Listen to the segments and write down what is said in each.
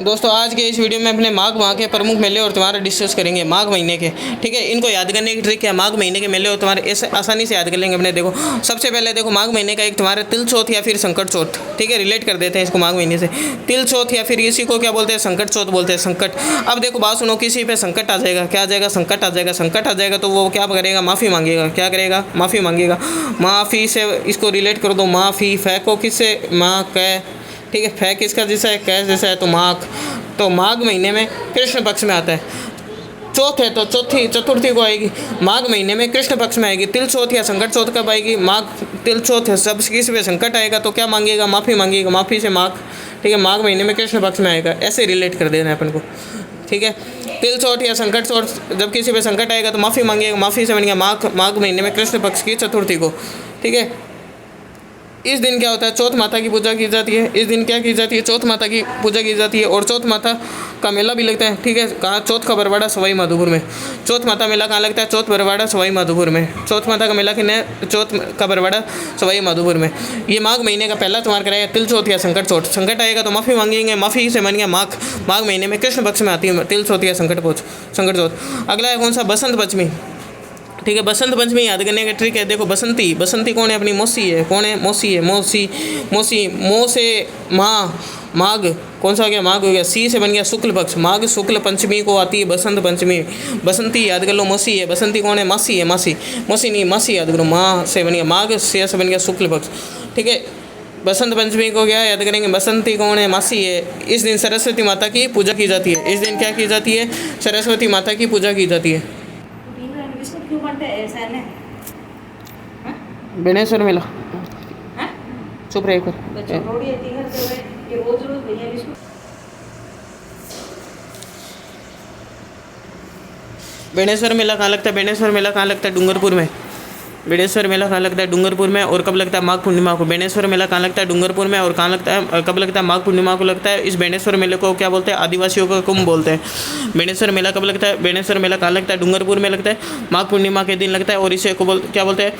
दोस्तों आज के इस वीडियो में अपने माघ के प्रमुख मेले और त्यौहार डिस्कस करेंगे माघ महीने के। ठीक है, इनको याद करने की ट्रिक है। माघ महीने के मेले और त्यौहार ऐसे आसानी से याद कर लेंगे अपने। देखो सबसे पहले देखो माघ महीने का एक त्यौहार है तिल चौथ या फिर संकट चौथ। ठीक है, रिलेट कर देते हैं इसको माघ महीने से। तिल चौथ या फिर इसी को क्या बोलते हैं, संकट चौथ बोलते हैं। संकट, अब देखो बात सुनो, किसी पे संकट आ जाएगा, क्या आ जाएगा, संकट आ जाएगा। संकट आ जाएगा तो वो क्या करेगा, माफ़ी मांगेगा। क्या करेगा, माफ़ी मांगेगा। माफ़ी से इसको रिलेट कर दो, माफ़ी फै को किससे, माँ कै। ठीक है, फै किसका जैसा है, कैश जैसा है, तो माघ। तो माघ महीने में कृष्ण पक्ष में आता है। चौथ है तो चतुर्थी को आएगी। माघ महीने में कृष्ण पक्ष में आएगी। तिल चौथ या संकट चौथ कब आएगी, माघ। तिल चौथ है, सब किसी पे संकट आएगा तो क्या मांगेगा, माफ़ी मांगेगा। माफ़ी से माघ। ठीक है, माघ महीने में कृष्ण पक्ष में आएगा। ऐसे रिलेट कर देना है अपन को। ठीक है, तिल चौथ या संकट चौथ, जब किसी पे संकट आएगा तो माफ़ी मांगेगा। माफ़ी से बन गया माघ महीने में कृष्ण पक्ष की चतुर्थी को। ठीक है, इस दिन क्या होता है, चौथ माता की पूजा की जाती है। इस दिन क्या की जाती है, चौथ माता की पूजा की जाती है। और चौथ माता का मेला भी लगता है। ठीक है, कहाँ, चौथ का बरवाड़ा सवाई माधोपुर में। चौथ माता मेला कहाँ लगता है, चौथ बरवाड़ा सवाई माधोपुर में। चौथ माता का मेला किन्ने, चौथ का बरवाड़ा सवाई माधोपुर में। ये माघ महीने का पहला त्यौहार कराया तिल चौथ या संकट चौथ। संकट आएगा तो माफ़ी मांगेंगे। माफ़ी से बन गया माघ। माघ महीने में कृष्ण पक्ष में आती है तिल चौथ या संकट चौथ। अगला है कौन सा, बसंत पंचमी। ठीक है, बसंत पंचमी याद करने का ट्रिक है। देखो बसंती कौन है, अपनी मौसी है। कौन है, मौसी है। मौसी मो से माँ, माघ कौन सा हो गया, माघ हो गया। सी से बन गया शुक्ल पक्ष। माघ शुक्ल पंचमी को आती है बसंत पंचमी। बसंती याद कर लो, मौसी है। बसंती कौन है, मासी है। मौसी नहीं, मासी याद करो। माँ से बन गया माघ, से बन गया शुक्ल पक्ष। ठीक है, बसंत पंचमी को क्या याद करेंगे, बसंती कौन है, मासी है। इस दिन सरस्वती माता की पूजा की जाती है। इस दिन क्या की जाती है, सरस्वती माता की पूजा की जाती है। बेनेश्वर मेला, चुप रहे कर। बेनेश्वर मेला कहाँ लगता है, बेनेश्वर मेला कहाँ लगता है, डूंगरपुर में। बेनेश्वर मेला कहाँ लगता है, डूंगरपुर में। और कब लगता है, माघ पूर्णिमा को। बेनेश्वर मेला कहाँ लगता है, डूंगरपुर में। और कहाँ लगता है, कब लगता है, माघ पूर्णिमा को लगता है। इस बेनेश्वर मेले को क्या बोलते हैं, आदिवासियों का कुंभ बोलते हैं। बेनेश्वर मेला कब लगता है, बेनेश्वर मेला कहाँ लगता है, डूंगरपुर में लगता है। माघ पूर्णिमा के दिन लगता है। और इसे को क्या बोलते हैं,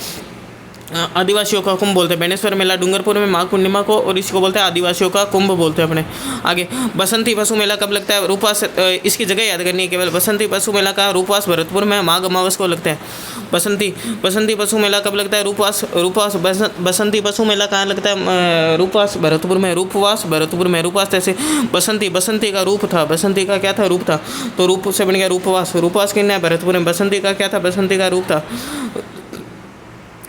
आदिवासियों का कुंभ बोलते हैं। बेनेश्वर मेला डूंगरपुर में, माघ पूर्णिमा को, और इसको बोलते हैं आदिवासियों का कुंभ बोलते हैं अपने। आगे बसंती पशु मेला कब लगता है, रूपवास। इसकी जगह याद करनी है केवल। बसंती पशु मेला का रूपवास भरतपुर में माघ अमावस को लगता है। बसंती पशु मेला कब लगता है, रूपवास बसंती पशु मेला कहाँ लगता है, रूपवास भरतपुर में। रूपवास भरतपुर में। रूपवास जैसे बसंती का रूप था, बसंती का क्या था, रूप था, तो रूप से बन गया रूपवास। रूपवास कितना है, भरतपुर में। बसंती का क्या था, बसंती का रूप था।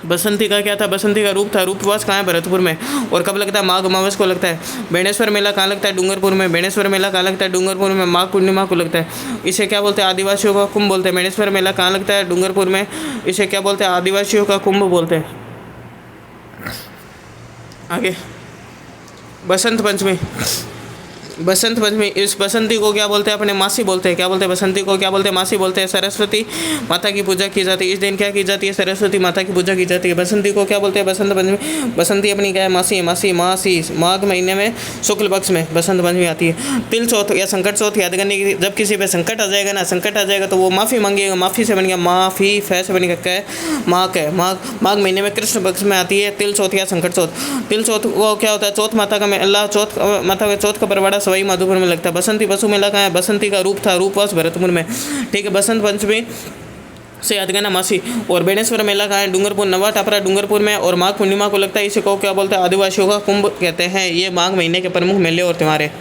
बसंती का क्या था, बसंती का रूप था। रूपवास कहाँ है, भरतपुर में। और कब लगता है, माघ अमावस को लगता है। बेनेश्वर मेला कहाँ लगता है, डूंगरपुर में। बेनेश्वर मेला कहाँ लगता है, डूंगरपुर में, माघ पूर्णिमा को लगता है। इसे क्या बोलते हैं, आदिवासियों का कुंभ बोलते हैं। बेनेश्वर मेला कहाँ लगता है, डूंगरपुर में। इसे क्या बोलते हैं, आदिवासियों का कुंभ बोलते हैं। आगे बसंत पंचमी। बसंत पंचमी, इस बसंती को क्या बोलते हैं, अपने मासी बोलते हैं। क्या बोलते हैं, बसंती को क्या बोलते हैं, मासी बोलते हैं। सरस्वती माता की पूजा की जाती है। इस दिन क्या की जाती है, सरस्वती माता की पूजा की जाती है। बसंती को क्या बोलते हैं, बसंत पंचमी। बसंती अपनी क्या है, मासी है। मासी माघ महीने में शुक्ल पक्ष में बसंत पंचमी आती है। तिल चौथ या संकट चौथ याद करने की, जब किसी पे संकट आ जाएगा ना, संकट आ जाएगा तो वो माफ़ी मांगेगा। माफ़ी से बन गया माफ़ी, फै से बन गया कै, माघ है। माघ महीने में कृष्ण पक्ष में आती है तिल चौथ या संकट चौथ। तिल चौथ वो क्या होता है, चौथ माता का मेला। चौथ माता का चौथ का बरवाड़ा सवाई माधोपुर में लगता है। बसंती पशु मेला कहाँ है, बसंती का रूप था, रूपवास भरतपुर में। ठीक है, बसंत पंचमी से याद करना मासी। और बेनेश्वर मेला कहाँ है, डूंगरपुर, नवा टापरा डूंगरपुर में। और माघ पूर्णिमा को लगता है। इसे को क्या बोलते हैं, आदिवासियों का कुंभ कहते हैं। ये माघ महीने के प्रमुख मेले और त्यौहार है।